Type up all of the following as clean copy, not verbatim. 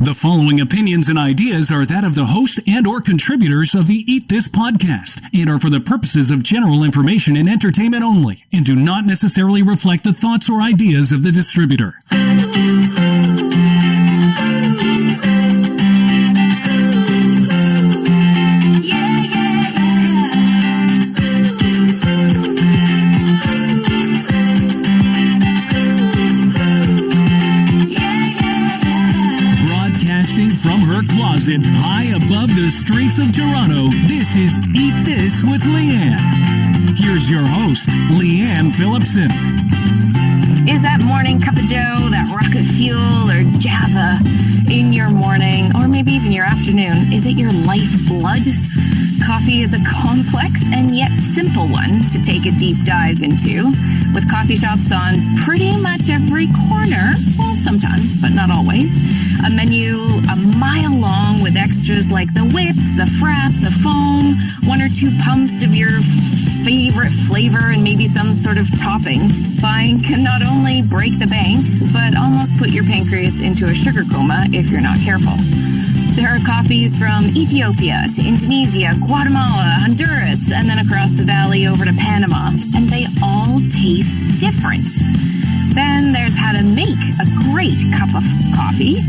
The following opinions and ideas are that of the host and or contributors of the Eat This podcast and are for the purposes of general information and entertainment only and do not necessarily reflect the thoughts or ideas of the distributor. From her closet, high above the streets of Toronto, this is Eat This with Leanne. Here's your host, Leanne Phillipson. Is that morning cup of joe, that rocket fuel, or Java in your morning, or maybe even your afternoon? Is it your lifeblood? Coffee is a complex and yet simple one to take a deep dive into, with coffee shops on pretty much every corner, well, sometimes, but not always. A menu a mile long with extras like the whip, the frap, the foam, one or two pumps of your favorite flavor, and maybe some sort of topping. Buying can not only break the bank, but almost put your pancreas into a sugar coma if you're not careful. There are coffees from Ethiopia to Indonesia, Guatemala, Honduras, and then across the valley over to Panama, and they all taste different. Then there's how to make a great cup of coffee,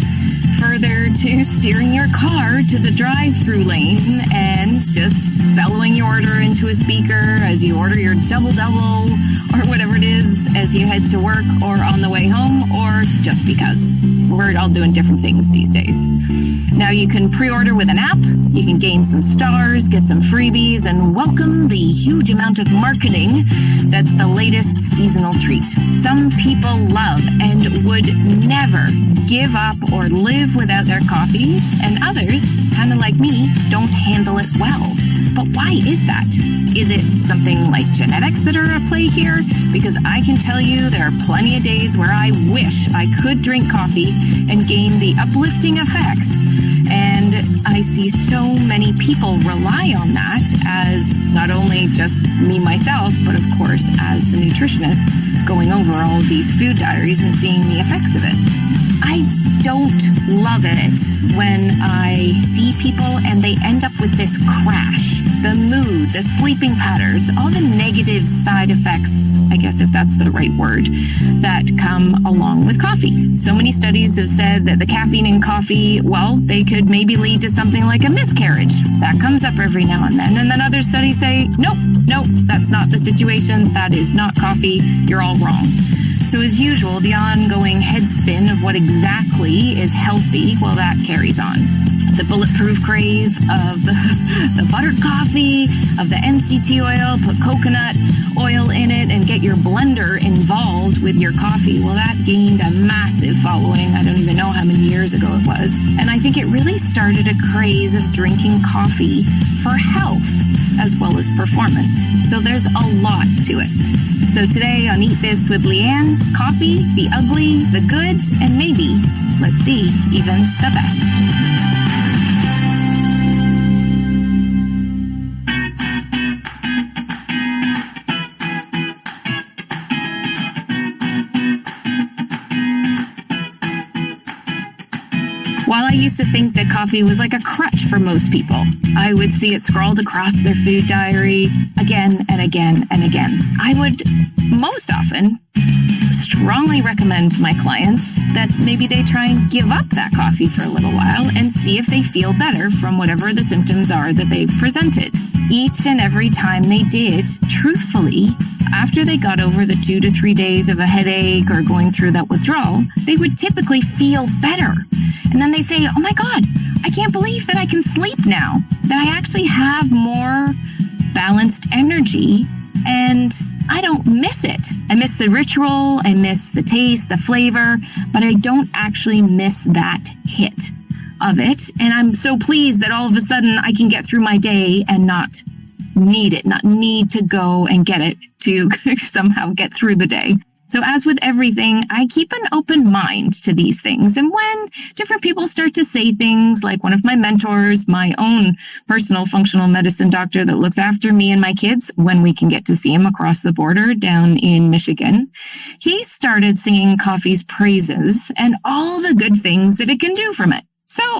further to steering your car to the drive-through lane and just bellowing your order into a speaker as you order your double-double or whatever it is as you head to work or on the way home, or just because. We're all doing different things these days. Now you can pre-order with an app, you can gain some stars, get some freebies, and welcome the huge amount of marketing that's the latest seasonal treat. Some people love and would never give up or live without their coffees, and others, kind of like me, don't handle it well. But why is that? Is it something like genetics that are at play here? Because I can tell you there are plenty of days where I wish I could drink coffee and gain the uplifting effects. And I see so many people rely on that as not only just me myself, but of course as the nutritionist going over all of these food diaries and seeing the effects of it. I don't love it when I see people and they end up with this crash, the mood, the sleeping patterns, all the negative side effects, I guess if that's the right word, that come along with coffee. So many studies have said that the caffeine in coffee, well, they could maybe lead to something like a miscarriage. That comes up every now and then. And then other studies say, nope, that's not the situation. That is not coffee. You're all wrong. So as usual, the ongoing head spin of what exactly is healthy, well, that carries on. The bulletproof crave of the buttered coffee, of the MCT oil, put coconut oil in it and get your blender involved with your coffee. Well, that gained a massive following. I don't even know how many years ago it was. And I think it really started a craze of drinking coffee for health as well as performance. So there's a lot to it. So today on Eat This with Leanne, coffee, the ugly, the good, and maybe, let's see, even the best. While I used to think that coffee was like a crutch for most people, I would see it scrawled across their food diary again and again and again. I would most often strongly recommend to my clients that maybe they try and give up that coffee for a little while and see if they feel better from whatever the symptoms are that they've presented. Each and every time they did, truthfully, after they got over the 2 to 3 days of a headache or going through that withdrawal, they would typically feel better. And then they say, oh my God, I can't believe that I can sleep now, that I actually have more balanced energy and I don't miss it. I miss the ritual, I miss the taste, the flavor, but I don't actually miss that hit of it. And I'm so pleased that all of a sudden I can get through my day and not need to go and get it to somehow get through the day. So as with everything, I keep an open mind to these things. And when different people start to say things like one of my mentors, my own personal functional medicine doctor that looks after me and my kids when we can get to see him across the border down in Michigan, he started singing coffee's praises and all the good things that it can do from it.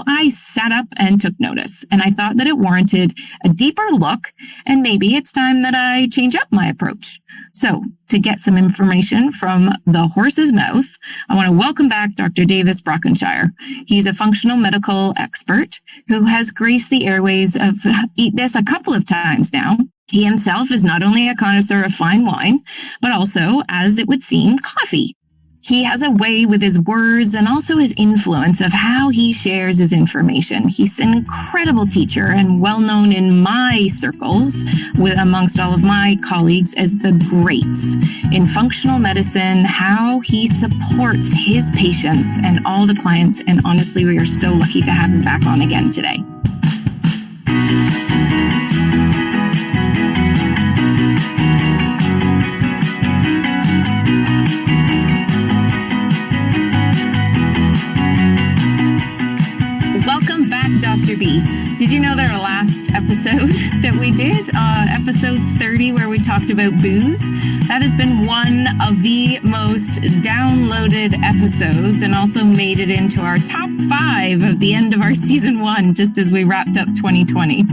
I sat up and took notice, and I thought that it warranted a deeper look, and maybe it's time that I change up my approach. So, to get some information from the horse's mouth, I want to welcome back Dr. Davis Brockenshire. He's a functional medical expert who has graced the airways of Eat This a couple of times now. He himself is not only a connoisseur of fine wine, but also, as it would seem, coffee. He has a way with his words and also his influence of how he shares his information. He's an incredible teacher and well known in my circles, amongst all of my colleagues, as the greats in functional medicine, how he supports his patients and all the clients. And honestly, we are so lucky to have him back on again today. Welcome back, Dr. B. Did you know that our last episode that we did, episode 30, where we talked about booze, that has been one of the most downloaded episodes and also made it into our top 5 of the end of our season 1, just as we wrapped up 2020.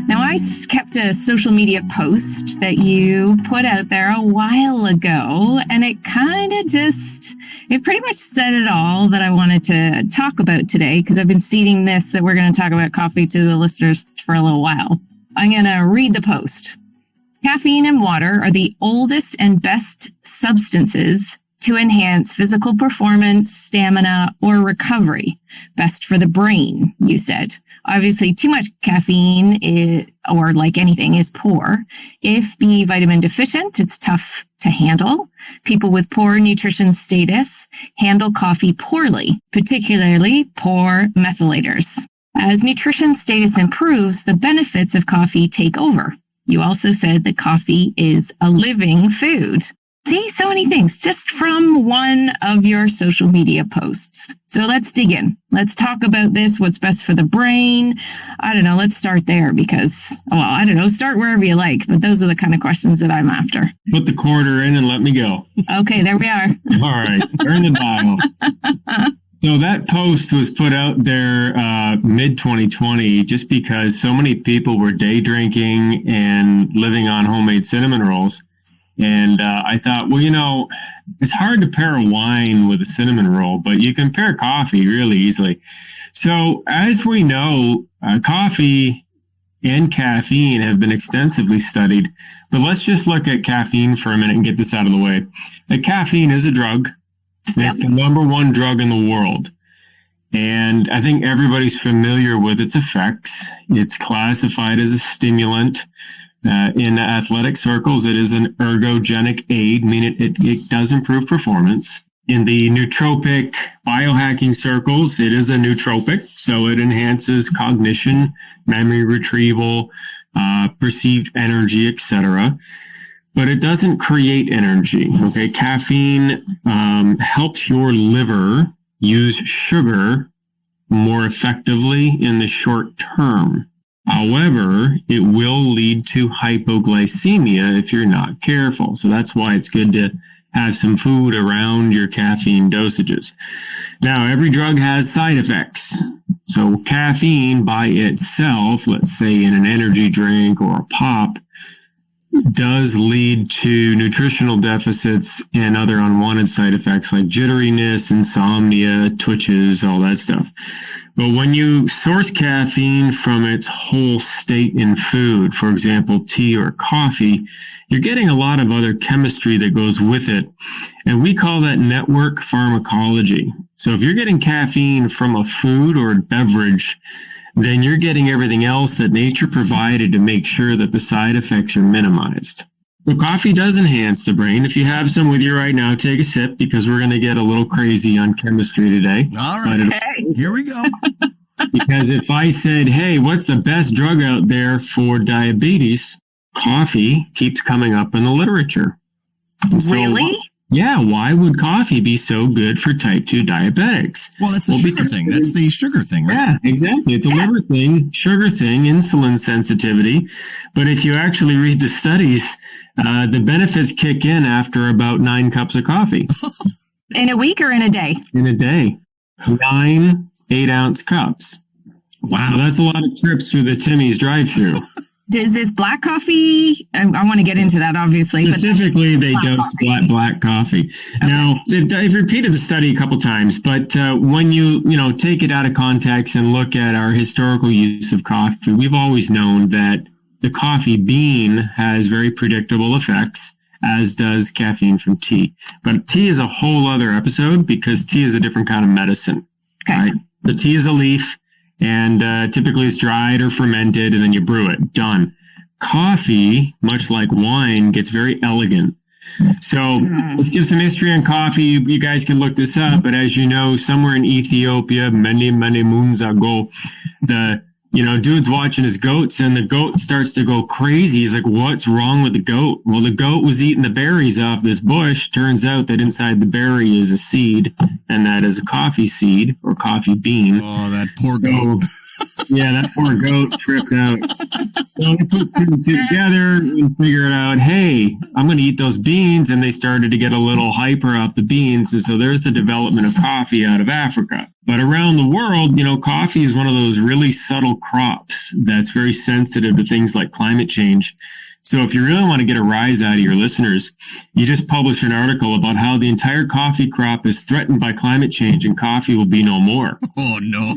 Now, I kept a social media post that you put out there a while ago, and it pretty much said it all that I wanted to talk about today, because I've been seeding this, that we're going to talk about coffee to the listeners for a little while. I'm going to read the post. Caffeine and water are the oldest and best substances to enhance physical performance, stamina, or recovery. Best for the brain, you said. Obviously, too much caffeine, or like anything, is poor. If B vitamin deficient, it's tough to handle. People with poor nutrition status handle coffee poorly, particularly poor methylators. As nutrition status improves, the benefits of coffee take over. You also said that coffee is a living food. See, so many things just from one of your social media posts. So let's dig in. Let's talk about this. What's best for the brain? I don't know. Let's start there because, start wherever you like. But those are the kind of questions that I'm after. Put the quarter in and let me go. Okay, there we are. All right. Turn the dial. So that post was put out there mid-2020 just because so many people were day drinking and living on homemade cinnamon rolls. And I thought, it's hard to pair a wine with a cinnamon roll, but you can pair coffee really easily. So as we know, coffee and caffeine have been extensively studied. But let's just look at caffeine for a minute and get this out of the way. Caffeine is a drug. It's the number 1 drug in the world. And I think everybody's familiar with its effects. It's classified as a stimulant. In athletic circles, it is an ergogenic aid, meaning it does improve performance. In the nootropic biohacking circles, it is a nootropic, so it enhances cognition, memory retrieval, perceived energy, etc. But it doesn't create energy. Okay, caffeine helps your liver use sugar more effectively in the short term. However, it will lead to hypoglycemia if you're not careful. So that's why it's good to have some food around your caffeine dosages. Now, every drug has side effects. So caffeine by itself, let's say in an energy drink or a pop, does lead to nutritional deficits and other unwanted side effects like jitteriness, insomnia, twitches, all that stuff. But when you source caffeine from its whole state in food, for example, tea or coffee, you're getting a lot of other chemistry that goes with it. And we call that network pharmacology. So if you're getting caffeine from a food or a beverage, then you're getting everything else that nature provided to make sure that the side effects are minimized. Well, coffee does enhance the brain. If you have some with you right now, take a sip because we're going to get a little crazy on chemistry today. All right, here we go. Because if I said, hey, what's the best drug out there for diabetes? Coffee keeps coming up in the literature. So, really? Yeah, why would coffee be so good for type 2 diabetics? Well, that's the sugar thing. That's the sugar thing, right? Yeah, exactly. It's a liver thing, sugar thing, insulin sensitivity. But if you actually read the studies, the benefits kick in after about 9 cups of coffee. In a week or in a day? In a day. 9 8-ounce cups. Wow. So that's a lot of trips through the Timmy's drive-thru. Is this black coffee? I want to get into that, obviously. Specifically, they dose black coffee. Okay. Now, they've repeated the study a couple times, but when you take it out of context and look at our historical use of coffee, we've always known that the coffee bean has very predictable effects, as does caffeine from tea. But tea is a whole other episode because tea is a different kind of medicine. Okay. Right? The tea is a leaf. And typically it's dried or fermented, and then you brew it. Done. Coffee, much like wine, gets very elegant. So let's give some history on coffee. You guys can look this up. But as you know, somewhere in Ethiopia, many moons ago, dude's watching his goats, and the goat starts to go crazy. He's like, what's wrong with the goat? Well, the goat was eating the berries off this bush. Turns out that inside the berry is a seed, and that is a coffee seed or coffee bean. Oh, that poor goat. Yeah, that poor goat tripped out. So they put two and two together and figured out, hey, I'm going to eat those beans. And they started to get a little hyper off the beans. And so there's the development of coffee out of Africa. But around the world, coffee is one of those really subtle crops that's very sensitive to things like climate change. So if you really want to get a rise out of your listeners, you just publish an article about how the entire coffee crop is threatened by climate change and coffee will be no more. Oh, no.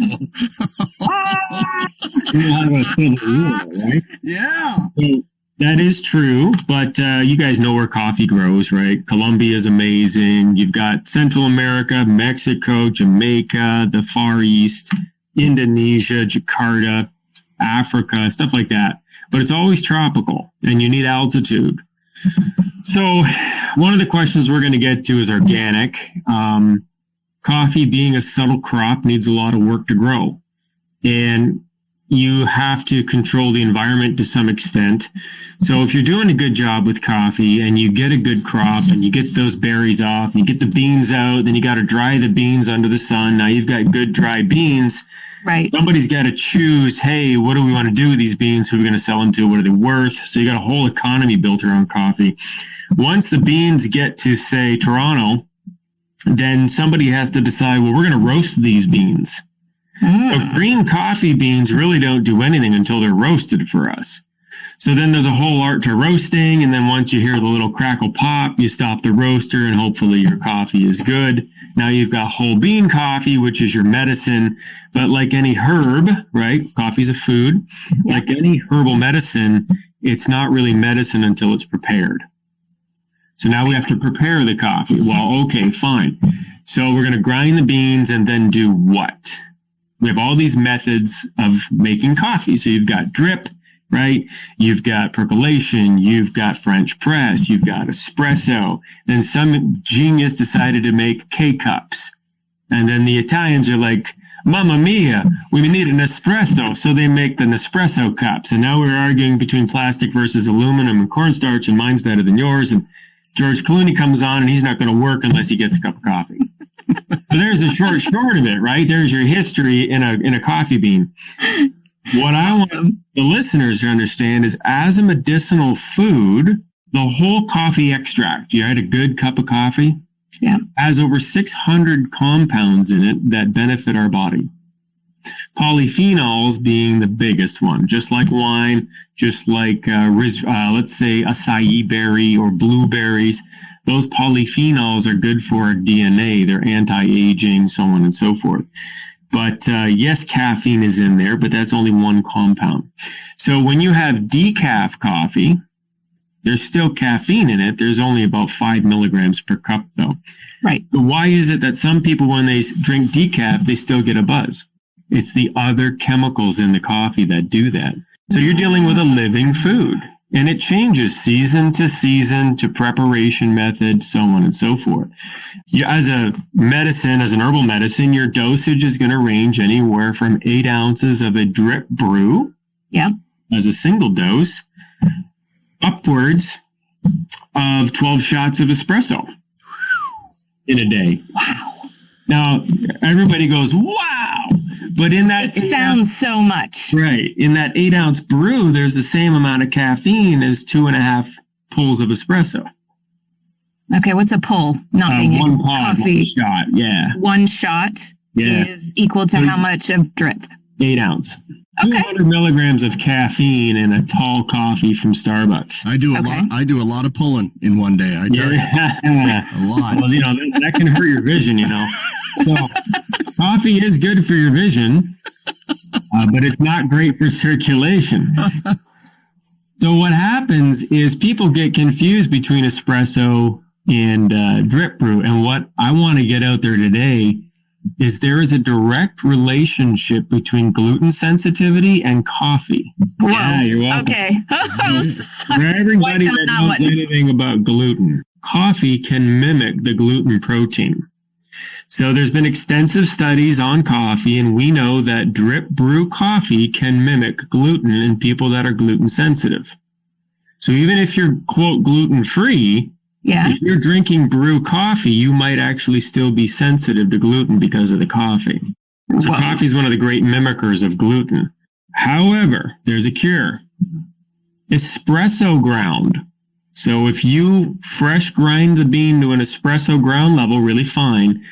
We'll have a civil war, right? Yeah. So that is true, but you guys know where coffee grows, right? Colombia is amazing. You've got Central America, Mexico, Jamaica, the Far East, Indonesia, Jakarta, Africa, stuff like that. But it's always tropical, and you need altitude. So one of the questions we're going to get to is organic. Coffee, being a subtle crop, needs a lot of work to grow. And you have to control the environment to some extent. So if you're doing a good job with coffee and you get a good crop and you get those berries off, and you get the beans out, then you got to dry the beans under the sun. Now you've got good dry beans. Right. Somebody's got to choose, hey, what do we want to do with these beans? Who are we going to sell them to? What are they worth? So you got a whole economy built around coffee. Once the beans get to, say, Toronto, then somebody has to decide, well, we're going to roast these beans. So green coffee beans really don't do anything until they're roasted for us. So then there's a whole art to roasting. And then once you hear the little crackle pop, you stop the roaster and hopefully your coffee is good. Now you've got whole bean coffee, which is your medicine. But like any herb, right? Coffee's a food. Yeah. Like any herbal medicine, it's not really medicine until it's prepared. So now we have to prepare the coffee. Well, okay, fine. So we're going to grind the beans and then do what? We have all these methods of making coffee. So you've got drip, right? You've got percolation. You've got French press. You've got espresso. Then some genius decided to make K-cups. And then the Italians are like, Mamma mia, we need an espresso. So they make the Nespresso cups. And now we're arguing between plastic versus aluminum and cornstarch, and mine's better than yours. And George Clooney comes on and he's not going to work unless he gets a cup of coffee. So there's the short of it, right? There's your history in a coffee bean. What I want the listeners to understand is, as a medicinal food, the whole coffee extract, you had a good cup of coffee, has over 600 compounds in it that benefit our body. Polyphenols being the biggest one, just like wine, just like, let's say, acai berry or blueberries. Those polyphenols are good for our DNA. They're anti-aging, so on and so forth. But yes, caffeine is in there, but that's only one compound. So when you have decaf coffee, there's still caffeine in it. There's only about 5 milligrams per cup, though. Right. But why is it that some people, when they drink decaf, they still get a buzz? It's the other chemicals in the coffee that do that. So you're dealing with a living food, and it changes season to preparation method, so on and so forth. As a medicine, as an herbal medicine, your dosage is going to range anywhere from 8 ounces of a drip brew as a single dose, upwards of 12 shots of espresso in a day. Wow. Now, everybody goes, wow. But in that... It sounds so much. Right. In that 8-ounce brew, there's the same amount of caffeine as 2.5 pulls of espresso. Okay, what's a pull? Not being one pod, coffee. 1 shot, yeah. 1 shot is equal to how much of drip? 8 ounce. Okay. 200 milligrams of caffeine in a tall coffee from Starbucks. I do a lot of pulling in one day. I tell you, a lot. Well, that can hurt your vision, So coffee is good for your vision, but it's not great for circulation. So what happens is people get confused between espresso and drip brew. And what I want to get out there today is there is a direct relationship between gluten sensitivity and coffee. Whoa. Yeah, you're welcome. Okay. For everybody that knows anything about gluten, coffee can mimic the gluten protein. So there's been extensive studies on coffee, and we know that drip brew coffee can mimic gluten in people that are gluten sensitive. So even if you're, quote, gluten free, if you're drinking brew coffee, you might actually still be sensitive to gluten because of the coffee. So coffee is one of the great mimickers of gluten. However, there's a cure. Espresso ground. So if you fresh grind the bean to an espresso ground level really fine,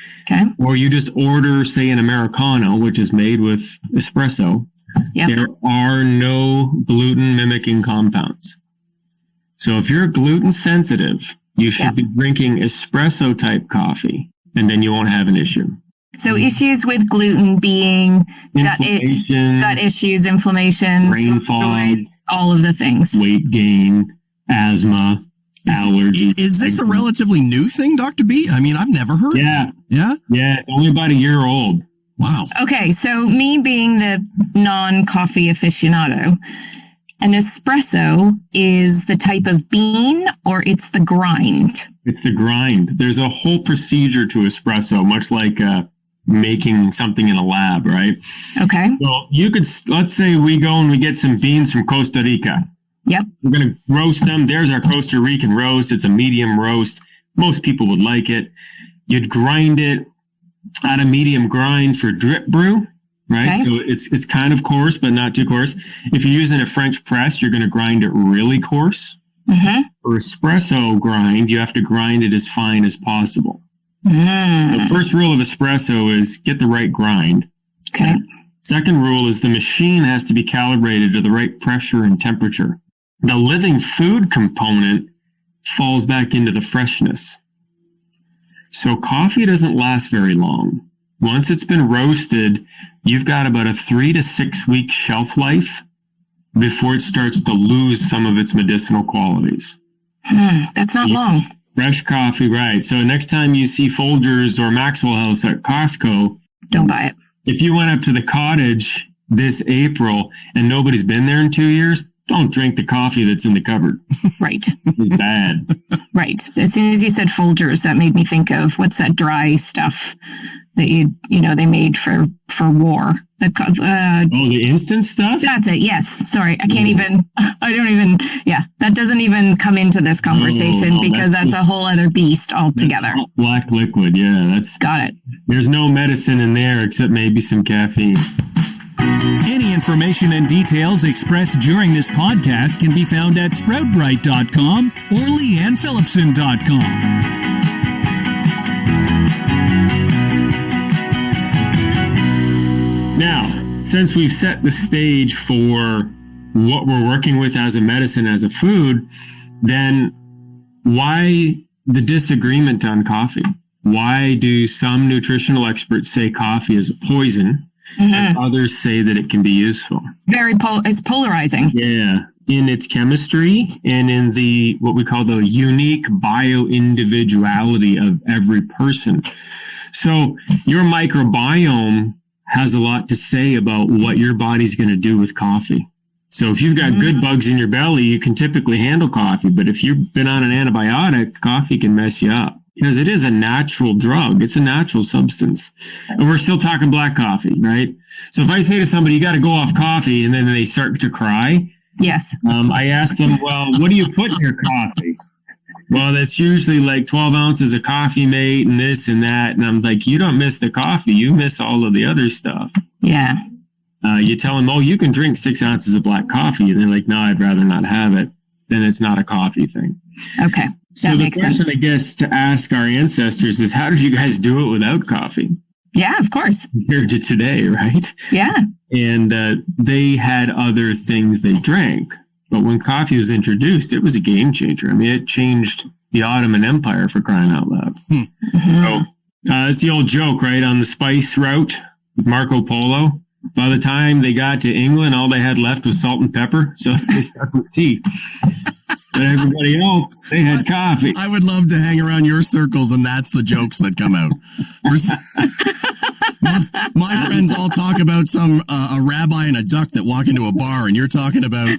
or you just order, say, an Americano, which is made with espresso, there are no gluten mimicking compounds. So if you're gluten sensitive, you should be drinking espresso type coffee, and then you won't have an issue. So issues with gluten being gut issues, inflammation, brain fog, all of the things. Weight gain, asthma, allergies. Is this a relatively new thing, Dr. B? I mean, I've never heard of that. Yeah? Yeah, only about a year old. Wow. Okay, so me being the non-coffee aficionado, an espresso is the type of bean or it's the grind? It's the grind. There's a whole procedure to espresso, much like making something in a lab, right? Okay. Well, let's say we go and we get some beans from Costa Rica. Yep. We're going to roast them. There's our Costa Rican roast. It's a medium roast. Most people would like it. You'd grind it at a medium grind for drip brew. Right. Okay. So it's kind of coarse, but not too coarse. If you're using a French press, you're going to grind it really coarse. Mm-hmm. For espresso grind, you have to grind it as fine as possible. The first rule of espresso is get the right grind. Okay. Second rule is the machine has to be calibrated to the right pressure and temperature. The living food component falls back into the freshness. So coffee doesn't last very long. Once it's been roasted, you've got about a 3 to 6 week shelf life before it starts to lose some of its medicinal qualities. That's not long. Fresh coffee, right. So next time you see Folgers or Maxwell House at Costco, don't buy it. If you went up to the cottage this April and nobody's been there in 2 years, don't drink the coffee that's in the cupboard. Right. It's bad. Right. As soon as you said Folgers, that made me think of what's that dry stuff that they made for war. The instant stuff? That's it. Yes. Sorry. That doesn't even come into this conversation because that's a whole other beast altogether. Black liquid. Yeah. Got it. There's no medicine in there except maybe some caffeine. Any information and details expressed during this podcast can be found at sproutbright.com or leannephillipson.com. Now, since we've set the stage for what we're working with as a medicine, as a food, then why the disagreement on coffee? Why do some nutritional experts say coffee is a poison? And others say that it can be useful. It's polarizing. Yeah. In its chemistry and in what we call the unique bio-individuality of every person. So your microbiome has a lot to say about what your body's going to do with coffee. So if you've got good bugs in your belly, you can typically handle coffee. But if you've been on an antibiotic, coffee can mess you up. Because it is a natural drug. It's a natural substance. And we're still talking black coffee, right? So if I say to somebody, you got to go off coffee, and then they start to cry. Yes. I ask them, well, what do you put in your coffee? Well, that's usually like 12 ounces of coffee mate and this and that. And I'm like, you don't miss the coffee. You miss all of the other stuff. Yeah. You tell them, you can drink 6 ounces of black coffee. And they're like, no, I'd rather not have it. Then it's not a coffee thing. Okay. So the question, I guess, to ask our ancestors is, how did you guys do it without coffee? Yeah, of course. Compared to today, right? Yeah. And they had other things they drank. But when coffee was introduced, it was a game changer. I mean, it changed the Ottoman Empire, for crying out loud. So it's the old joke, right? On the spice route with Marco Polo. By the time they got to England, all they had left was salt and pepper. So they stuck with tea. But everybody else, they had coffee. I would love to hang around your circles, and that's the jokes that come out. My friends all talk about a rabbi and a duck that walk into a bar, and you're talking about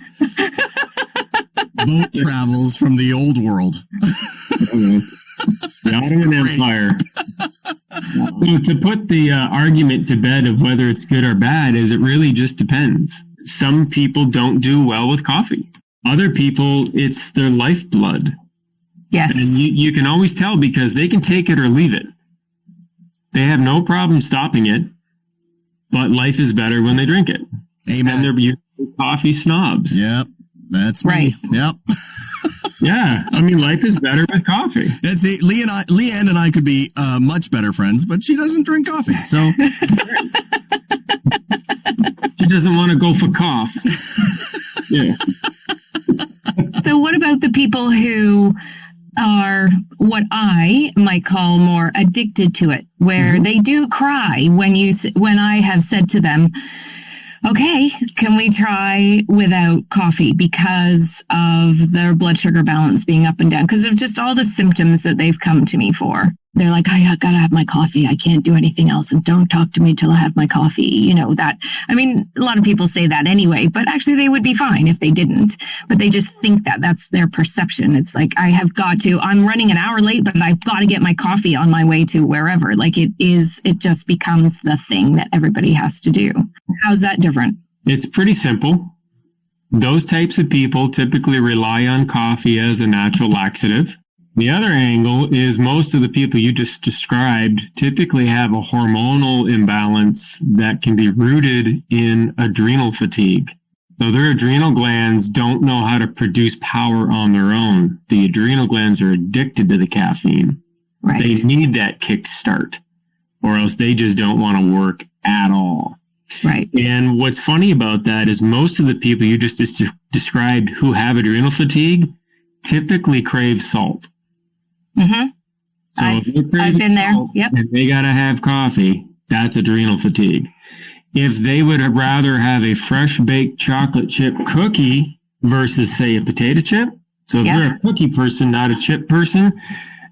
boat travels from the old world. The Ottoman Empire. So to put the argument to bed of whether it's good or bad is it really just depends. Some people don't do well with coffee. Other people, it's their lifeblood. Yes. And you can always tell because they can take it or leave it. They have no problem stopping it, but life is better when they drink it. Amen. And they're usually coffee snobs. Yep, that's right. Me. Yep. Yeah, I mean, life is better with coffee. That's it. Leanne and I could be much better friends, but she doesn't drink coffee, so She doesn't want to go for cough. Yeah. So what about the people who are what I might call more addicted to it, where they do cry when I have said to them, okay, can we try without coffee because of their blood sugar balance being up and down, because of just all the symptoms that they've come to me for. They're like, I gotta have my coffee. I can't do anything else. And don't talk to me till I have my coffee. You know, that, I mean, a lot of people say that anyway, but actually they would be fine if they didn't. But they just think that that's their perception. It's like, I'm running an hour late, but I've got to get my coffee on my way to wherever. Like it just becomes the thing that everybody has to do. How's that different? It's pretty simple. Those types of people typically rely on coffee as a natural laxative. The other angle is most of the people you just described typically have a hormonal imbalance that can be rooted in adrenal fatigue. So their adrenal glands don't know how to produce power on their own. The adrenal glands are addicted to the caffeine. Right. They need that kickstart, or else they just don't want to work at all. Right. And what's funny about that is most of the people you just described who have adrenal fatigue typically crave salt. Mm-hmm. So I've been there. Yep. And they got to have coffee. That's adrenal fatigue. If they would rather have a fresh baked chocolate chip cookie versus, say, a potato chip. So if they're a cookie person, not a chip person,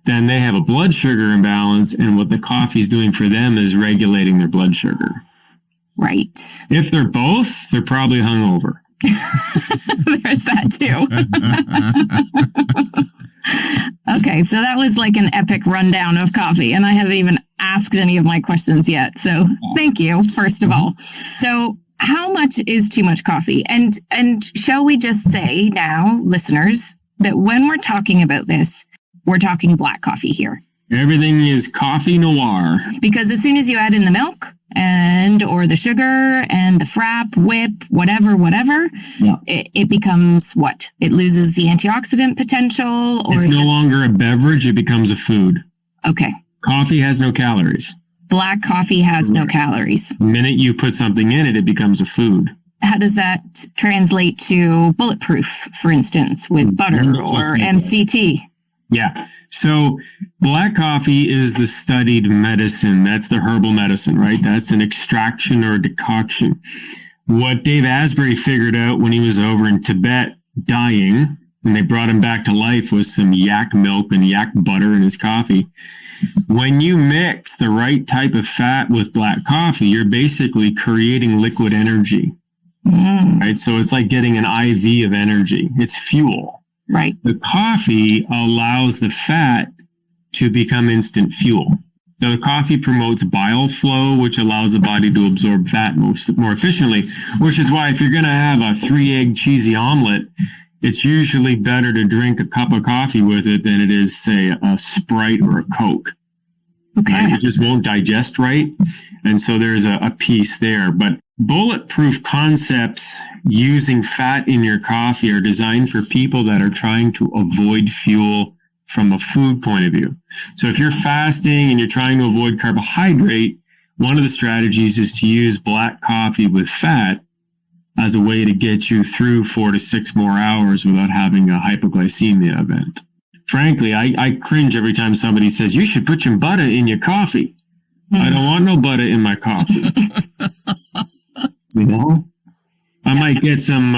then they have a blood sugar imbalance. And what the coffee is doing for them is regulating their blood sugar. Right. If they're both, they're probably hungover. There's that too. Okay, so that was like an epic rundown of coffee, and I haven't even asked any of my questions yet. So thank you, first of all. So how much is too much coffee? And shall we just say now, listeners, that when we're talking about this, we're talking black coffee here. Everything is coffee noir. Because as soon as you add in the milk or the sugar and the frap, whip, whatever, it becomes what? It loses the antioxidant potential? Or it's no longer a beverage, it becomes a food. Okay. Coffee has no calories. Black coffee has no calories. The minute you put something in it, it becomes a food. How does that translate to bulletproof, for instance, with butter or MCT? Yeah. So black coffee is the studied medicine. That's the herbal medicine, right? That's an extraction or a decoction. What Dave Asprey figured out when he was over in Tibet dying, and they brought him back to life with some yak milk and yak butter in his coffee. When you mix the right type of fat with black coffee, you're basically creating liquid energy, right? So it's like getting an IV of energy. It's fuel. Right. The coffee allows the fat to become instant fuel. Now, the coffee promotes bile flow, which allows the body to absorb fat more efficiently, which is why if you're going to have a 3-egg cheesy omelet, it's usually better to drink a cup of coffee with it than it is, say, a Sprite or a Coke. Okay. Right? It just won't digest right. And so there's a piece there. But bulletproof concepts using fat in your coffee are designed for people that are trying to avoid fuel from a food point of view. So if you're fasting and you're trying to avoid carbohydrate, one of the strategies is to use black coffee with fat as a way to get you through 4 to 6 more hours without having a hypoglycemia event. Frankly, I cringe every time somebody says, you should put some butter in your coffee. I don't want no butter in my coffee. You know? I might get some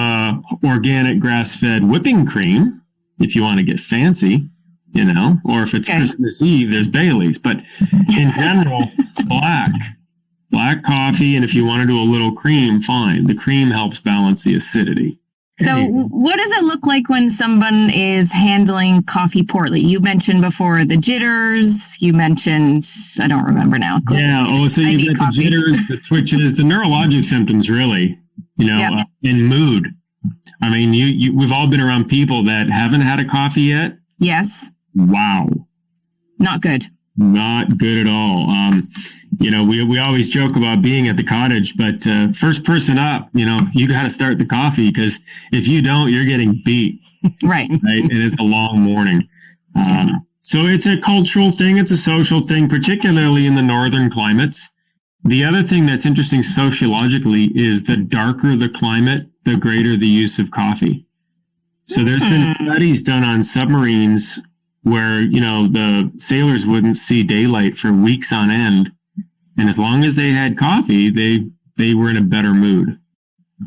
organic grass-fed whipping cream if you want to get fancy, you know, or if it's Christmas Eve, there's Bailey's. But in general, black coffee, and if you want to do a little cream, fine. The cream helps balance the acidity. So what does it look like when someone is handling coffee poorly? You mentioned before the jitters. You mentioned, I don't remember now. Yeah. Oh, so you get the jitters, the twitches, the neurologic symptoms, really, you know, and mood. I mean, we've all been around people that haven't had a coffee yet. Yes. Wow. Not good. Not good at all. You know, we always joke about being at the cottage, but first person up, you know, you got to start the coffee, because if you don't, you're getting beat. Right. Right. And it's a long morning. So it's a cultural thing. It's a social thing, particularly in the northern climates. The other thing that's interesting sociologically is the darker the climate, the greater the use of coffee. So there's been studies done on submarines where, you know, the sailors wouldn't see daylight for weeks on end. And as long as they had coffee, they were in a better mood.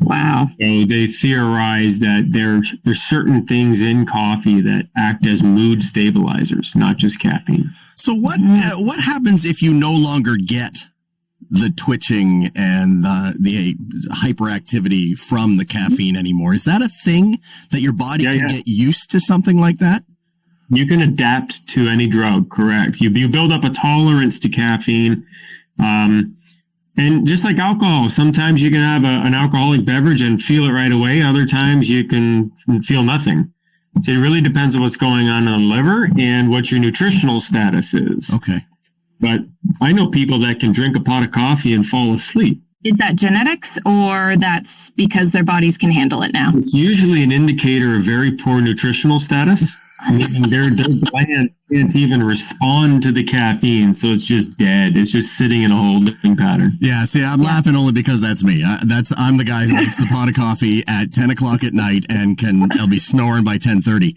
Wow. So they theorize that there's certain things in coffee that act as mood stabilizers, not just caffeine. So what happens if you no longer get the twitching and the hyperactivity from the caffeine anymore? Is that a thing that your body can get used to something like that? You can adapt to any drug, correct. You build up a tolerance to caffeine. And just like alcohol, sometimes you can have an alcoholic beverage and feel it right away. Other times you can feel nothing. So it really depends on what's going on in the liver and what your nutritional status is. Okay. But I know people that can drink a pot of coffee and fall asleep. Is that genetics, or that's because their bodies can handle it now? It's usually an indicator of very poor nutritional status. Meaning their glands can't even respond to the caffeine, so it's just dead. It's just sitting in a holding pattern. Yeah, see, I'm laughing only because that's me. I'm the guy who makes the pot of coffee at 10 o'clock at night and I'll be snoring by 10:30.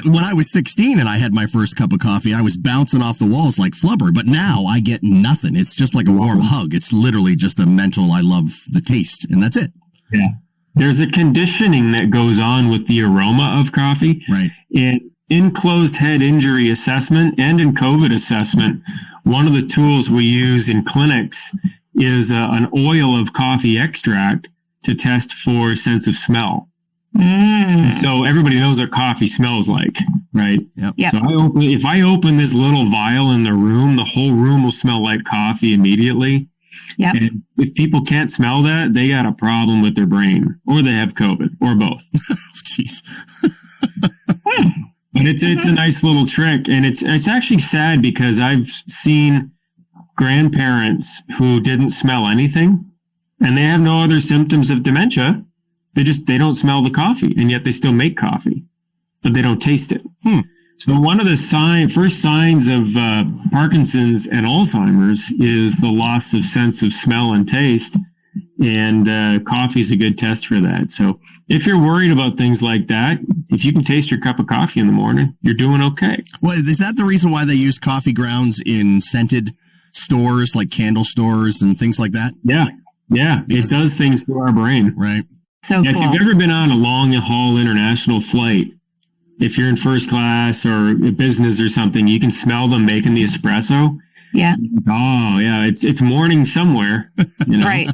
When I was 16 and I had my first cup of coffee, I was bouncing off the walls like flubber, but now I get nothing. It's just like a warm hug. It's literally just a mental, I love the taste, and that's it. Yeah. There's a conditioning that goes on with the aroma of coffee. Right. And in closed head injury assessment and in COVID assessment, one of the tools we use in clinics is an oil of coffee extract to test for sense of smell. So everybody knows what coffee smells like, right? Yep. So if I open this little vial in the room, the whole room will smell like coffee immediately. Yep. And if people can't smell that, they got a problem with their brain, or they have COVID, or both. Jeez. But it's a nice little trick, and it's actually sad because I've seen grandparents who didn't smell anything, and they have no other symptoms of dementia. They don't smell the coffee, and yet they still make coffee, but they don't taste it. So one of the first signs of Parkinson's and Alzheimer's is the loss of sense of smell and taste. And coffee is a good test for that. So if you're worried about things like that, if you can taste your cup of coffee in the morning, you're doing okay. Well, is that the reason why they use coffee grounds in scented stores, like candle stores and things like that? Yeah. It does things to our brain. Right. So cool. If you've ever been on a long haul international flight, if you're in first class or business or something, you can smell them making the espresso. Yeah. Oh, yeah. It's morning somewhere. You know? Right.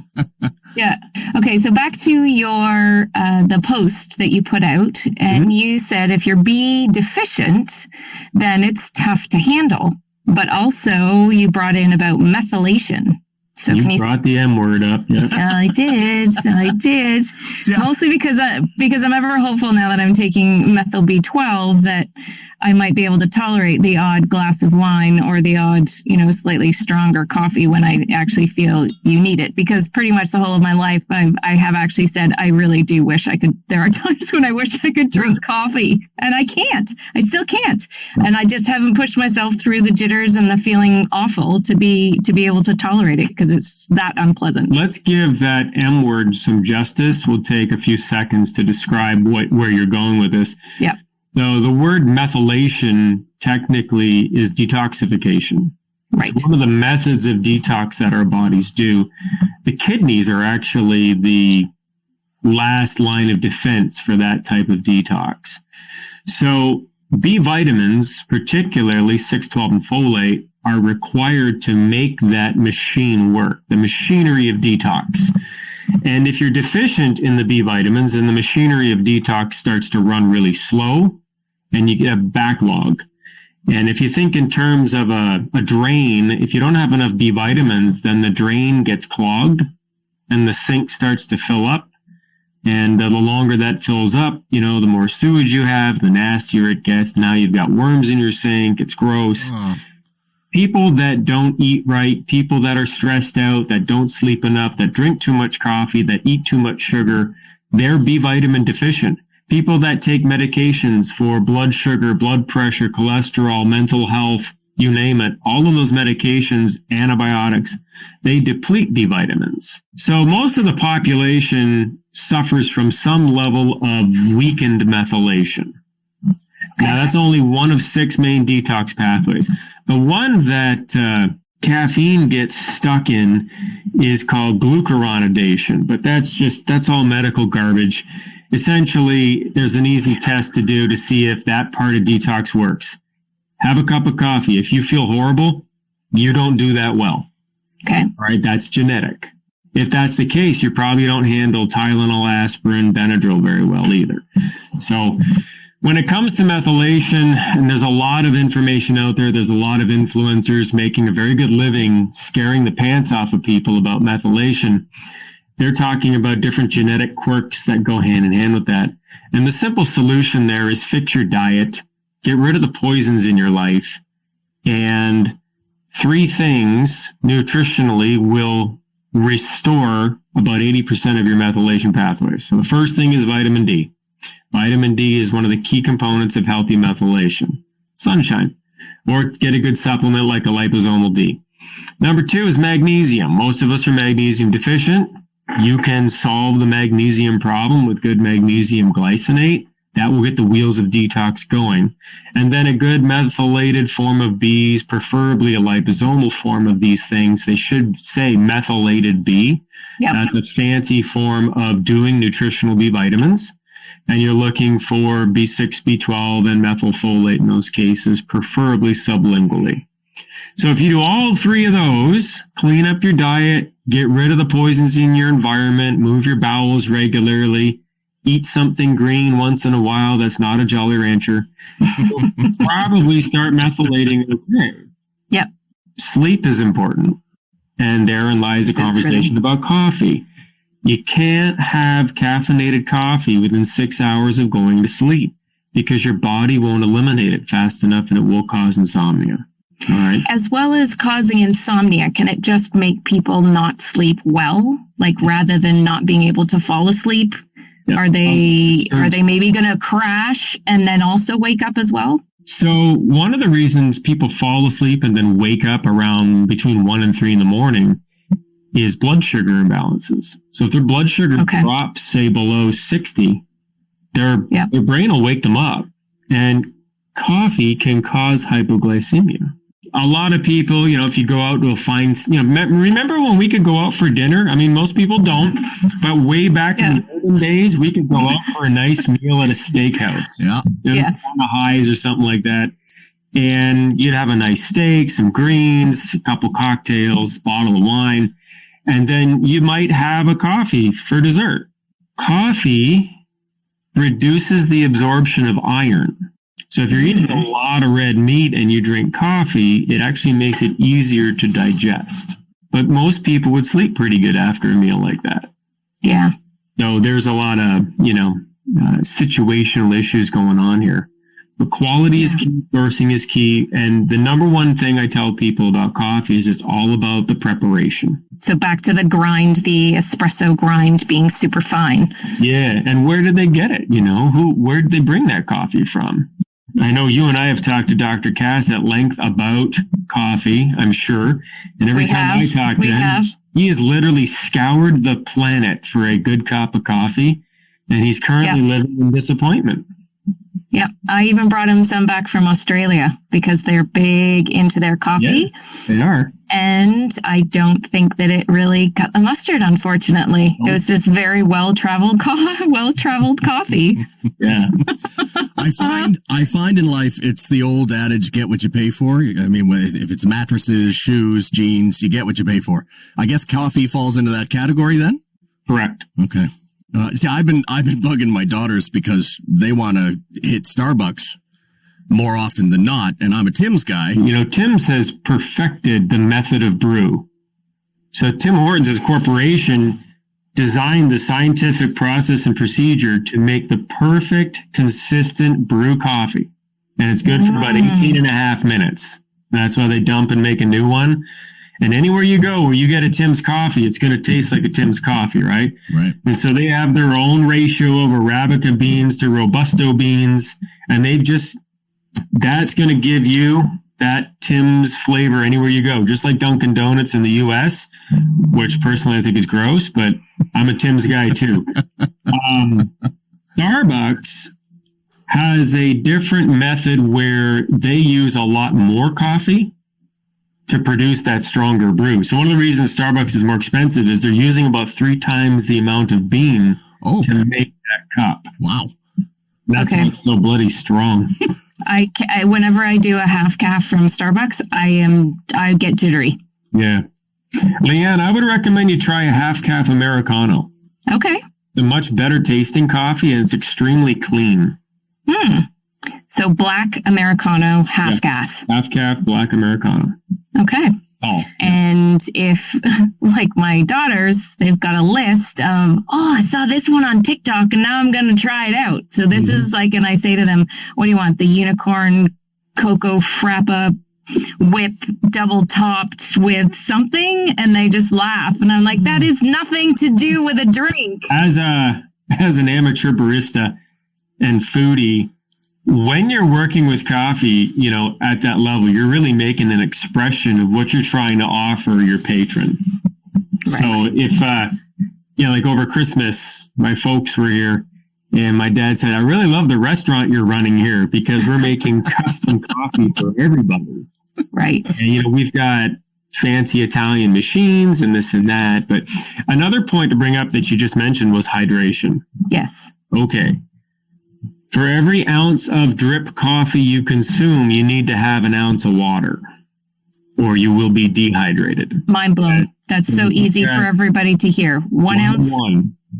Yeah. Okay. So back to your the post that you put out, and you said if you're B deficient, then it's tough to handle. But also, you brought in about methylation. So you brought the M word up. Yeah. I did. Yeah. Mostly because I'm ever hopeful now that I'm taking methyl B12 that I might be able to tolerate the odd glass of wine or the odd, slightly stronger coffee when I actually feel you need it. Because pretty much the whole of my life, I have actually said, I really do wish I could. There are times when I wish I could drink coffee, and I can't. I still can't. And I just haven't pushed myself through the jitters and the feeling awful to be able to tolerate it, because it's that unpleasant. Let's give that M word some justice. We'll take a few seconds to describe where you're going with this. Yeah. So the word methylation technically is detoxification. Right. It's one of the methods of detox that our bodies do. The kidneys are actually the last line of defense for that type of detox. So B vitamins, particularly 6, 12, and folate, are required to make that machine work, the machinery of detox. And if you're deficient in the B vitamins, then the machinery of detox starts to run really slow, and you get a backlog. And if you think in terms of a drain, if you don't have enough B vitamins, then the drain gets clogged and the sink starts to fill up. And the longer that fills up, the more sewage you have, the nastier it gets. Now you've got worms in your sink. It's gross. People that don't eat right, people that are stressed out, that don't sleep enough, that drink too much coffee, that eat too much sugar, they're B vitamin deficient. People that take medications for blood sugar, blood pressure, cholesterol, mental health, you name it, all of those medications, antibiotics, they deplete B vitamins. So most of the population suffers from some level of weakened methylation. Now, that's only one of 6 main detox pathways. The one that caffeine gets stuck in is called glucuronidation, but that's all medical garbage. Essentially, there's an easy test to do to see if that part of detox works. Have a cup of coffee. If you feel horrible, you don't do that well. Okay. All right, that's genetic. If that's the case, you probably don't handle Tylenol, aspirin, Benadryl very well either. So when it comes to methylation, and there's a lot of information out there, there's a lot of influencers making a very good living scaring the pants off of people about methylation. They're talking about different genetic quirks that go hand in hand with that. And the simple solution there is fix your diet, get rid of the poisons in your life, and 3 things nutritionally will restore about 80% of your methylation pathways. So the first thing is vitamin D. Vitamin D is one of the key components of healthy methylation. Sunshine. Or get a good supplement like a liposomal D. Number 2 is magnesium. Most of us are magnesium deficient. You can solve the magnesium problem with good magnesium glycinate. That will get the wheels of detox going. And then a good methylated form of Bs, preferably a liposomal form of these things. They should say methylated B. Yep. That's a fancy form of doing nutritional B vitamins. And you're looking for B6, B12, and methylfolate in those cases, preferably sublingually. So if you do all 3 of those, clean up your diet, get rid of the poisons in your environment, move your bowels regularly, eat something green once in a while that's not a Jolly Rancher, you'll probably start methylating okay. Yep. Sleep is important. And therein lies the conversation about coffee. You can't have caffeinated coffee within 6 hours of going to sleep because your body won't eliminate it fast enough and it will cause insomnia. All right. As well as causing insomnia, can it just make people not sleep well? Like rather than not being able to fall asleep? Yep. Are they maybe going to crash and then also wake up as well? So one of the reasons people fall asleep and then wake up around between 1 and 3 in the morning is blood sugar imbalances. So if their blood sugar drops, say, below 60, their brain will wake them up. And coffee can cause hypoglycemia. A lot of people, if you go out to a fine, remember when we could go out for dinner? I mean, most people don't, but way back in the olden days, we could go out for a nice meal at a steakhouse. Yeah. Yes. On the Highs or something like that. And you'd have a nice steak, some greens, a couple cocktails, bottle of wine, and then you might have a coffee for dessert. Coffee reduces the absorption of iron. So if you're eating a lot of red meat and you drink coffee, it actually makes it easier to digest. But most people would sleep pretty good after a meal like that. Yeah. So there's a lot of, situational issues going on here. But quality is key, sourcing is key. And the number one thing I tell people about coffee is it's all about the preparation. So back to the grind, the espresso grind being super fine. Yeah. And where did they get it? Where did they bring that coffee from? I know you and I have talked to Dr. Cass at length about coffee, I'm sure. And every time I talk to him, he has literally scoured the planet for a good cup of coffee. And he's currently living in disappointment. Yeah, I even brought him some back from Australia because they're big into their coffee. Yeah, they are. And I don't think that it really cut the mustard, unfortunately. It was just very well-traveled coffee. Yeah. I find in life it's the old adage, get what you pay for. I mean, if it's mattresses, shoes, jeans, you get what you pay for. I guess coffee falls into that category then? Correct. Okay. See, I've been bugging my daughters because they want to hit Starbucks more often than not, and I'm a Tim's guy. Tim's has perfected the method of brew. So Tim Hortons, as a corporation, designed the scientific process and procedure to make the perfect, consistent brew coffee. And it's good for about 18 and a half minutes. That's why they dump and make a new one. And anywhere you go where you get a Tim's coffee, it's going to taste like a Tim's coffee, right? Right. And so they have their own ratio of Arabica beans to Robusto beans. And that's going to give you that Tim's flavor anywhere you go. Just like Dunkin' Donuts in the US, which personally I think is gross, but I'm a Tim's guy too. Starbucks has a different method where they use a lot more coffee to produce that stronger brew. So one of the reasons Starbucks is more expensive is they're using about 3 times the amount of bean to make that cup. Wow. That's why it's so bloody strong. I whenever I do a half calf from Starbucks, I get jittery. Yeah. Leanne, I would recommend you try a half calf Americano. Okay. It's a much better tasting coffee and it's extremely clean. So black Americano, half calf. Half calf, black Americano. Okay. Oh. And if, like my daughters, they've got a list of, I saw this one on TikTok and now I'm going to try it out. So this is like, and I say to them, what do you want? The unicorn cocoa frappa whip double topped with something? And they just laugh. And I'm like, that is nothing to do with a drink. As an amateur barista and foodie, when you're working with coffee, at that level, you're really making an expression of what you're trying to offer your patron. Right. So if, like over Christmas, my folks were here and my dad said, I really love the restaurant you're running here because we're making custom coffee for everybody. Right. And, we've got fancy Italian machines and this and that. But another point to bring up that you just mentioned was hydration. Yes. Okay. For every ounce of drip coffee you consume, you need to have an ounce of water or you will be dehydrated. Mind blown. That's so easy for everybody to hear. 1 ounce,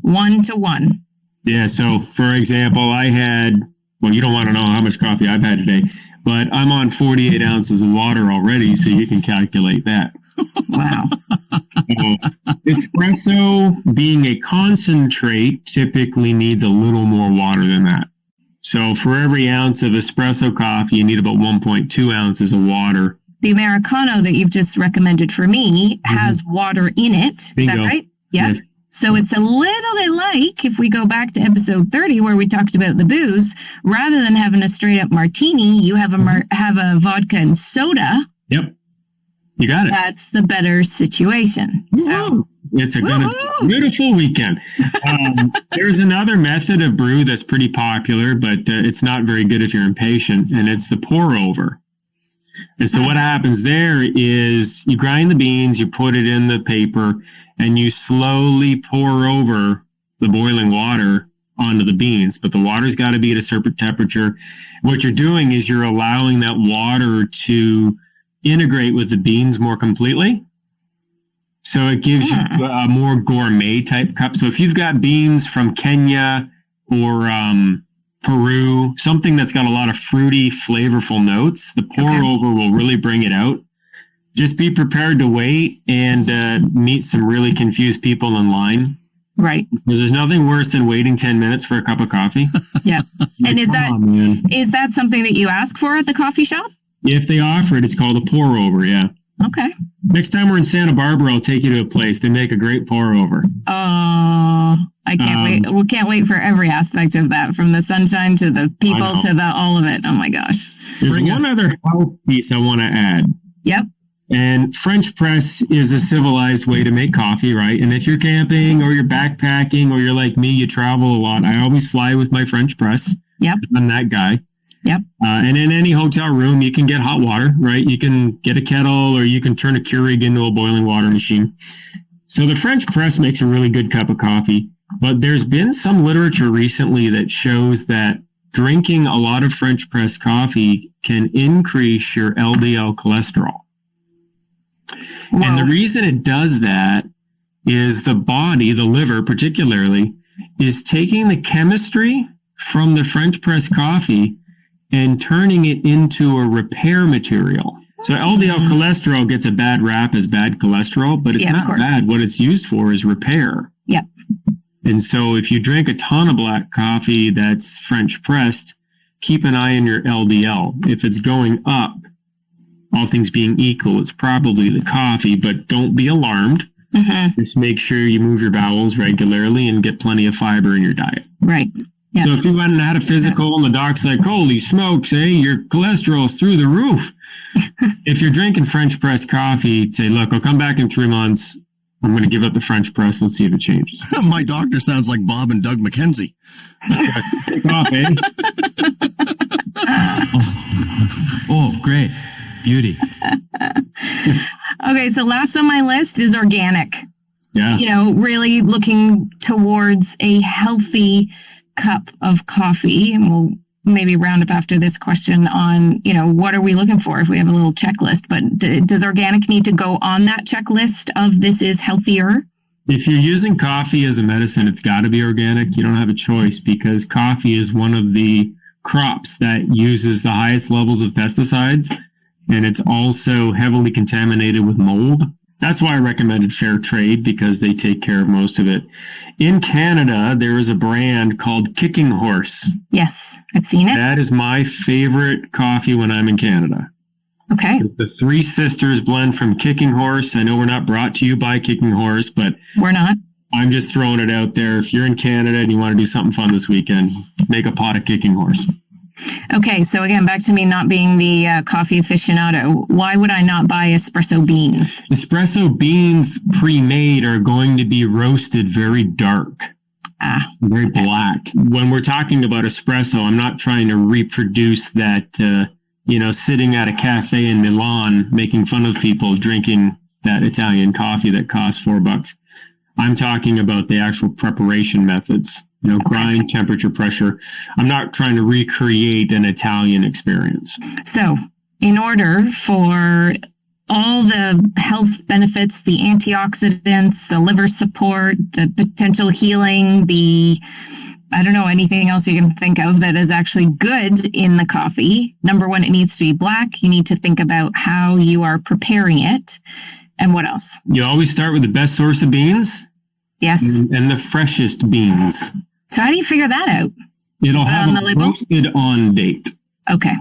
1 to 1. Yeah. So for example, I had, you don't want to know how much coffee I've had today, but I'm on 48 ounces of water already. So you can calculate that. Wow. Espresso being a concentrate typically needs a little more water than that. So for every ounce of espresso coffee, you need about 1.2 ounces of water. The Americano that you've just recommended for me has water in it. Bingo. Is that right? Yeah. Yes. So it's a little bit like if we go back to episode 30 where we talked about the booze, rather than having a straight up martini, you have a vodka and soda. Yep. You got it. That's the better situation. So it's a beautiful weekend. There's another method of brew that's pretty popular, but it's not very good if you're impatient, and it's the pour over. And so what happens there is you grind the beans, you put it in the paper, and you slowly pour over the boiling water onto the beans. But the water's got to be at a certain temperature. What you're doing is you're allowing that water to integrate with the beans more completely. So it gives you a more gourmet type cup. So if you've got beans from Kenya or Peru, something that's got a lot of fruity, flavorful notes, the pour over will really bring it out. Just be prepared to wait and meet some really confused people in line Right. Because there's nothing worse than waiting 10 minutes for a cup of coffee. Yeah. And is man. that something that you ask for at the coffee shop? If they offer it, it's called a pour over. Yeah. Okay. Next time we're in Santa Barbara, I'll take you to a place. They make a great pour over. I can't wait. We can't wait for every aspect of that, from the sunshine to the people to the all of it. Oh my gosh. There's one other health piece I want to add. Yep. And French press is a civilized way to make coffee, right? And if you're camping or you're backpacking or you're like me, you travel a lot, I always fly with my French press. Yep. I'm that guy. Yep. And in any hotel room, you can get hot water, right? You can get a kettle or you can turn a Keurig into a boiling water machine. So the French press makes a really good cup of coffee. But there's been some literature recently that shows that drinking a lot of French press coffee can increase your LDL cholesterol. Whoa. And the reason it does that is the body, the liver particularly, is taking the chemistry from the French press coffee and turning it into a repair material. So LDL cholesterol gets a bad rap as bad cholesterol, but it's not bad. What it's used for is repair. Yep. And so if you drink a ton of black coffee that's French pressed, keep an eye on your LDL. If it's going up, all things being equal, it's probably the coffee, but don't be alarmed. Mm-hmm. Just make sure you move your bowels regularly and get plenty of fiber in your diet. Right. Yeah, so if you went and had a physical and the doc's like, holy smokes, your cholesterol's through the roof. If you're drinking French press coffee, say, look, I'll come back in 3 months. I'm going to give up the French press. Let's see if it changes. My doctor sounds like Bob and Doug McKenzie. Take off, eh? Oh, great. Beauty. Okay, so last on my list is organic. Yeah. You know, really looking towards a healthy cup of coffee. And we'll maybe round up after this question on, what are we looking for if we have a little checklist. But does organic need to go on that checklist of this is healthier? If you're using coffee as a medicine, it's got to be organic. You don't have a choice because coffee is one of the crops that uses the highest levels of pesticides. And it's also heavily contaminated with mold. That's why I recommended Fair Trade, because they take care of most of it. In Canada, there is a brand called Kicking Horse. Yes, I've seen it. That is my favorite coffee when I'm in Canada. Okay. The Three Sisters blend from Kicking Horse. I know we're not brought to you by Kicking Horse, but we're not. I'm just throwing it out there. If you're in Canada and you want to do something fun this weekend, make a pot of Kicking Horse. Okay, so again, back to me not being the coffee aficionado. Why would I not buy espresso beans? Espresso beans pre-made are going to be roasted very dark, very black. When we're talking about espresso, I'm not trying to reproduce that, sitting at a cafe in Milan, making fun of people drinking that Italian coffee that costs $4. I'm talking about the actual preparation methods. Grind, temperature, pressure. I'm not trying to recreate an Italian experience. So, in order for all the health benefits, the antioxidants, the liver support, the potential healing, anything else you can think of that is actually good in the coffee, number one, it needs to be black. You need to think about how you are preparing it. And what else? You always start with the best source of beans. Yes. And the freshest beans. So how do you figure that out? It'll have a roasted on date. Okay.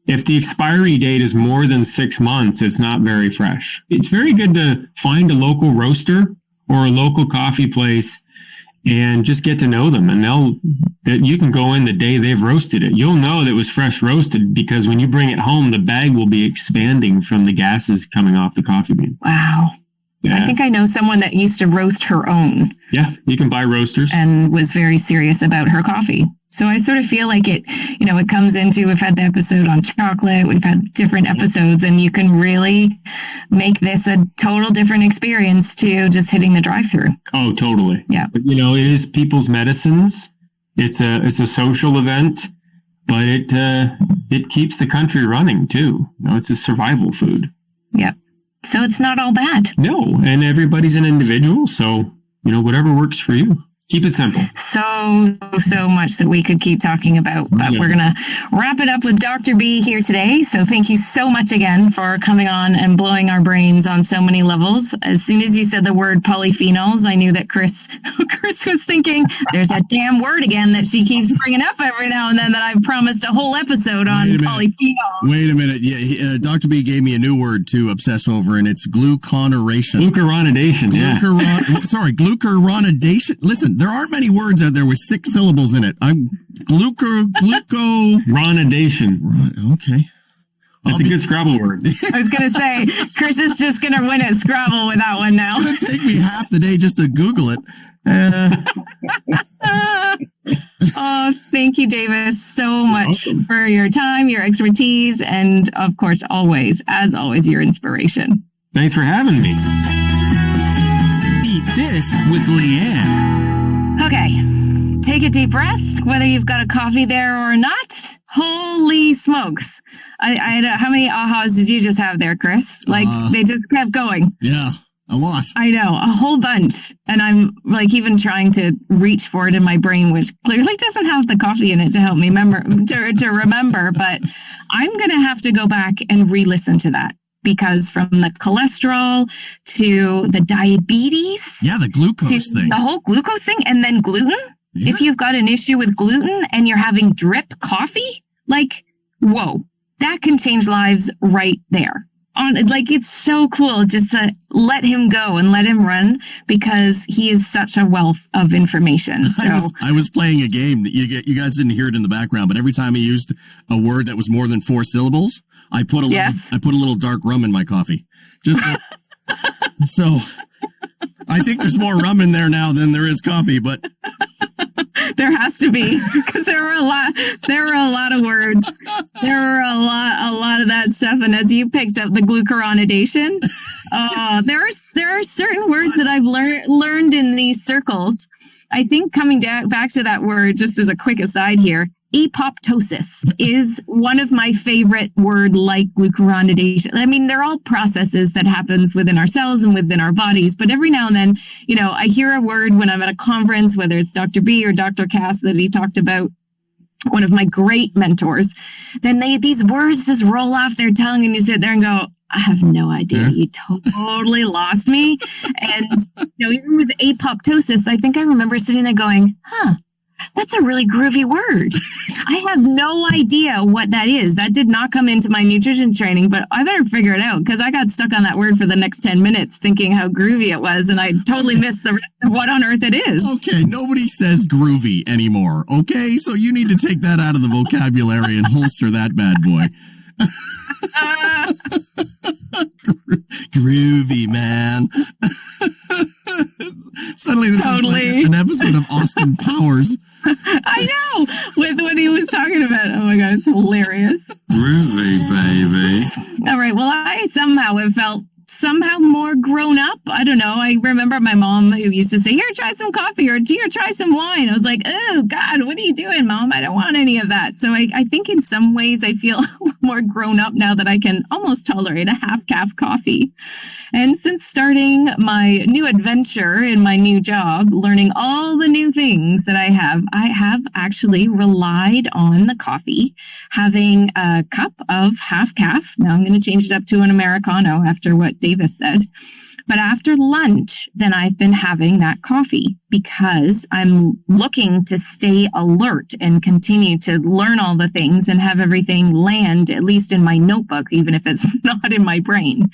If the expiry date is more than 6 months, it's not very fresh. It's very good to find a local roaster or a local coffee place and just get to know them. And you can go in the day they've roasted it. You'll know that it was fresh roasted because when you bring it home, the bag will be expanding from the gases coming off the coffee bean. Wow. Yeah. I think I know someone that used to roast her own. Yeah, you can buy roasters. And was very serious about her coffee. So I sort of feel like it comes into, we've had the episode on chocolate, we've had different episodes, and you can really make this a total different experience to just hitting the drive-thru. Oh, totally. Yeah. But, it is people's medicines. It's a social event, but it keeps the country running too. It's a survival food. Yeah. So it's not all bad. No, and everybody's an individual, so whatever works for you. Keep it simple. So much that we could keep talking about, but we're going to wrap it up with Dr. B here today. So thank you so much again for coming on and blowing our brains on so many levels. As soon as you said the word polyphenols, I knew that Chris was thinking, there's that damn word again that she keeps bringing up every now and then that I've promised a whole episode on polyphenols. Wait a minute. Yeah, Dr. B gave me a new word to obsess over, and it's glucuronidation. Glucuronidation, Glucuronidation. Listen, there aren't many words out there with 6 syllables in it. I'm Ronidation. Okay. That's a good Scrabble word. I was going to say, Chris is just going to win at Scrabble with that one now. It's going to take me half the day just to Google it. Oh, thank you, Davis, so much for your time, your expertise, and of course, as always, your inspiration. Thanks for having me. Eat This with Leanne. Okay, take a deep breath, whether you've got a coffee there or not. Holy smokes. I had how many ahas did you just have there, Chris? Like, they just kept going. Yeah, a lot. I know, a whole bunch. And I'm like even trying to reach for it in my brain, which clearly doesn't have the coffee in it to help me remember. But I'm going to have to go back and re-listen to that. Because from the cholesterol to the diabetes. Yeah, the glucose thing. The whole glucose thing. And then gluten. Yeah. If you've got an issue with gluten and you're having drip coffee, like, whoa, that can change lives right there. It's so cool just to let him go and let him run because he is such a wealth of information. So I was playing a game that you guys didn't hear it in the background, but every time he used a word that was more than 4 syllables, I put a little dark rum in my coffee. So I think there's more rum in there now than there is coffee, but there has to be, because there were a lot of words. There were a lot of that stuff. And as you picked up the glucuronidation, there are certain words that I've learned in these circles. I think coming back to that word, just as a quick aside here, apoptosis is one of my favorite word like glucuronidation. I mean, they're all processes that happens within our cells and within our bodies. But every now and then, I hear a word when I'm at a conference, whether it's Dr. B or Dr. Cass that he talked about, one of my great mentors, then these words just roll off their tongue and you sit there and go, I have no idea. You totally lost me. And, even with apoptosis, I think I remember sitting there going, that's a really groovy word. I have no idea what that is. That did not come into my nutrition training, but I better figure it out because I got stuck on that word for the next 10 minutes thinking how groovy it was, and I totally missed the rest of what on earth it is. Okay, nobody says groovy anymore, okay? So you need to take that out of the vocabulary and holster that bad boy. Groovy, man. Suddenly this is like an episode of Austin Powers. I know, with what he was talking about. Oh my God, it's hilarious. Groovy, baby. All right, well, I somehow have felt more grown up. I don't know. I remember my mom who used to say, here, try some coffee, or here, try some wine. I was like, oh God, what are you doing, Mom? I don't want any of that. So I think in some ways I feel more grown up now that I can almost tolerate a half-calf coffee. And since starting my new adventure in my new job, learning all the new things that I have actually relied on the coffee, having a cup of half-calf. Now I'm going to change it up to an Americano after what Davis said. But after lunch, then I've been having that coffee because I'm looking to stay alert and continue to learn all the things and have everything land, at least in my notebook, even if it's not in my brain.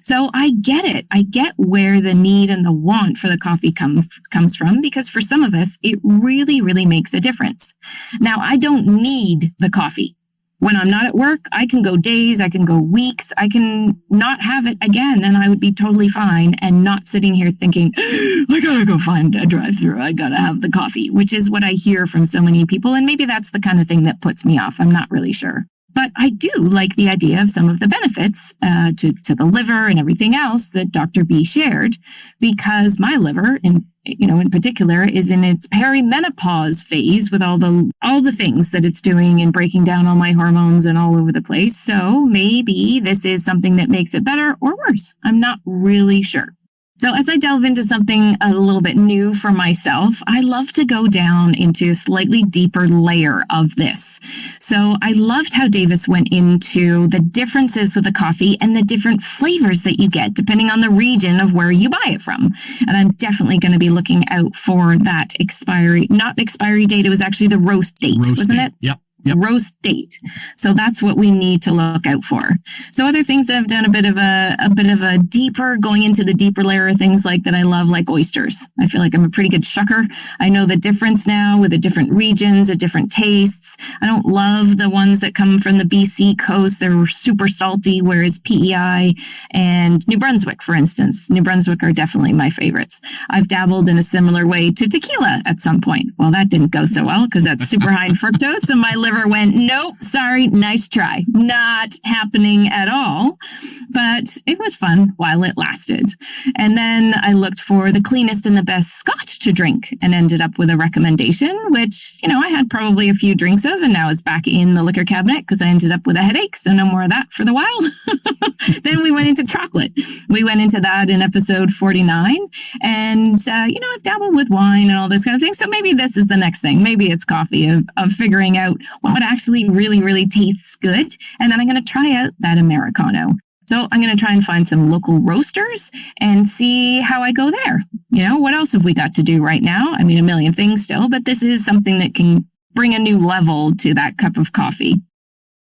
So I get it. I get where the need and the want for the coffee comes from, because for some of us, it really, really makes a difference. Now, I don't need the coffee. When I'm not at work, I can go days, I can go weeks, I can not have it again, and I would be totally fine and not sitting here thinking, I gotta go find a drive-thru, I gotta have the coffee, which is what I hear from so many people, and maybe that's the kind of thing that puts me off. I'm not really sure. But I do like the idea of some of the benefits to the liver and everything else that Dr. B shared, because my liver, in particular, is in its perimenopause phase with all the things that it's doing and breaking down all my hormones and all over the place. So maybe this is something that makes it better or worse. I'm not really sure. So as I delve into something a little bit new for myself, I love to go down into a slightly deeper layer of this. So I loved how Davis went into the differences with the coffee and the different flavors that you get depending on the region of where you buy it from. And I'm definitely going to be looking out for that not expiry date. It was actually the roast date, wasn't it? Yep. Roast date. So that's what we need to look out for. So other things that I've done a bit of a deeper, going into the deeper layer of things like that I love, like oysters. I feel like I'm a pretty good shucker. I know the difference now with the different regions, the different tastes. I don't love the ones that come from the BC coast. They're super salty, whereas PEI and New Brunswick, for instance, New Brunswick are definitely my favorites. I've dabbled in a similar way to tequila at some point. Well, that didn't go so well because that's super high in fructose, and my liver went, nope, sorry, nice try. Not happening at all. But it was fun while it lasted. And then I looked for the cleanest and the best scotch to drink and ended up with a recommendation, which, I had probably a few drinks of, and now is back in the liquor cabinet because I ended up with a headache. So no more of that for the while. Then we went into chocolate. We went into that in episode 49. And, I've dabbled with wine and all this kind of thing. So maybe this is the next thing. Maybe it's coffee of figuring out what actually really, really tastes good. And then I'm going to try out that Americano. So I'm going to try and find some local roasters and see how I go there. What else have we got to do right now? I mean, a million things still, but this is something that can bring a new level to that cup of coffee.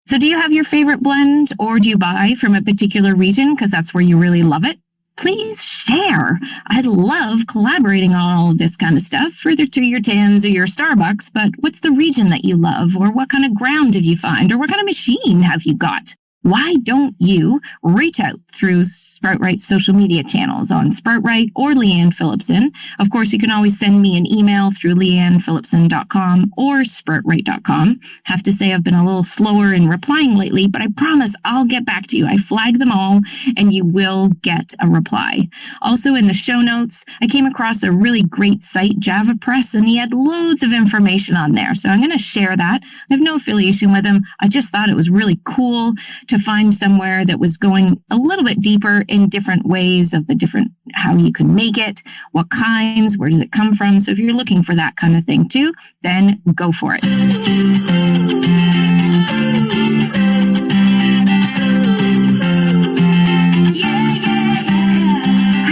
So do you have your favorite blend, or do you buy from a particular region because that's where you really love it? Please share. I love collaborating on all of this kind of stuff, further to your Tans or your Starbucks, but what's the region that you love, or what kind of ground have you found, or what kind of machine have you got? Why don't you reach out through Sproutright social media channels on Sproutright or Leanne Phillipson? Of course, you can always send me an email through leannephillipson.com or sproutright.com. Have to say I've been a little slower in replying lately, but I promise I'll get back to you. I flag them all and you will get a reply. Also in the show notes, I came across a really great site, Java Press, and he had loads of information on there. So I'm going to share that. I have no affiliation with him. I just thought it was really cool to find somewhere that was going a little bit deeper in different ways of the different, how you can make it, what kinds, where does it come from. So if you're looking for that kind of thing too, then go for it. I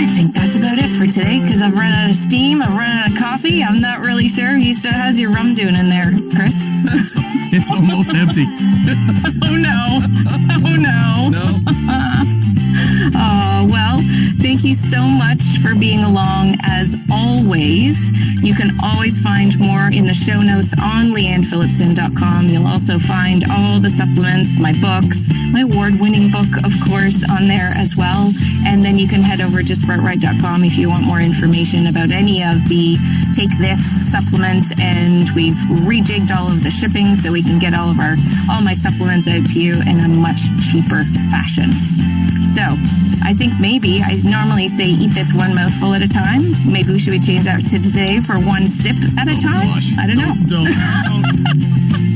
think that's about it for today because I've run out of steam, I've run out of coffee. I'm not really sure. How's your rum doing in there, Chris? It's almost empty. Oh no. Oh no. Oh, well, thank you so much for being along as always. You can always find more in the show notes on leannephillipson.com. You'll also find all the supplements, my books, my award-winning book, of course, on there as well. And then you can head over to sproutright.com if you want more information about any of the Take This supplements. And we've rejigged all of the shipping so we can get all my supplements out to you in a much cheaper fashion. So I think maybe I normally say eat this one mouthful at a time. Maybe we should change that to today for one sip at a time. Gosh. I don't know.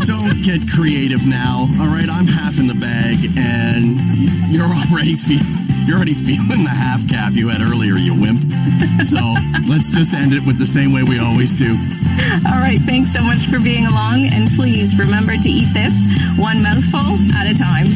Don't get creative now. All right, I'm half in the bag, and you're already feeling the half calf you had earlier, you wimp. So let's just end it with the same way we always do. All right, thanks so much for being along, and please remember to eat this one mouthful at a time.